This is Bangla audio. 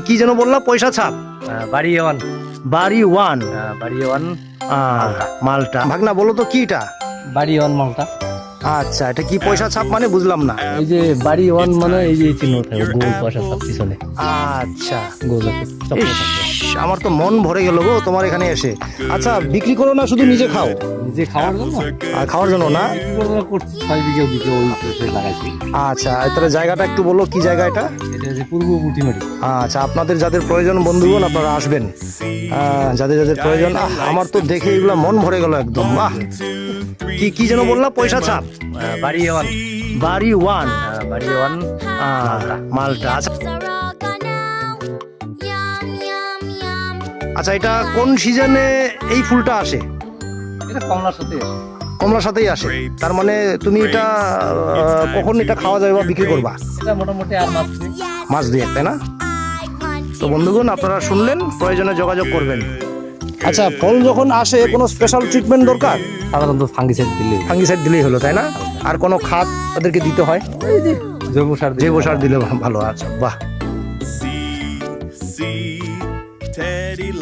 কি যেন বললা? পয়সা ছাপ, বাড়ি ওয়ান। বাড়ি ওয়ান। বাড়ি ওয়ান মালটা। ভাগনা বলো তো কি এটা? বাড়ি ওয়ান মালটা। আচ্ছা, এটা কি পয়সা ছাপ মানে বুঝলাম না। এই যে বাড়ি ওয়ান মানে এই যে চিহ্ন থাকে গোল পয়সা ছাপ পিছনে আচ্ছা, গোল আছে, চক্র ইস, থাকে। আমার তো মন ভরে গেল গো তোমার এখানে এসে। আচ্ছা, বিক্রি করো না শুধু নিজে খাও? নিজে খাওয়ার জন্য আর খাওয়ার জন্য না? করছি 6 বিঘা দিকে ওই পেঁপে লাগাইছি। আচ্ছা, তাহলে জায়গাটা একটু বলো, কি জায়গা এটা? এটা যে পূর্ব পুঁটিমারি। আচ্ছা, আপনাদের যাদের প্রয়োজন বন্ধুগণ আপনারা আসবেন, যাদের যাদের প্রয়োজন। আমার তো দেখে এগুলো মন ভরে গেল একদম। বাহ, কি যেন বললা? পয়সা ছাপ, বাড়ি ওয়ান। বাড়ি ওয়ান। বাড়ি ওয়ান মালটা। আচ্ছা, আচ্ছা, এটা কোন সিজনে এই ফুলটা আসে? এটা কমলার সাথে আসে। কমলার সাথেই আসে। তার মানে তুমি এটা কখন এটা খাওয়া যাবে বা বিক্রি করবা? এটা মোটামুটি আর মাস দিয়ে, তাই না? তো বন্ধুগণ আপনারা শুনলেন, প্রয়োজনে যোগাযোগ করবেন। আচ্ছা, ফল যখন আসে কোনো স্পেশাল ট্রিটমেন্ট দরকার? সাধারণত ফাঙ্গিসাইড দিলে, ফাঙ্গিসাইড দিলেই হলো, তাই না? আর কোনো খাদ তাদেরকে দিতে হয়? জৈব সার জৈব সার দিলে ভালো। আচ্ছা, বাহ।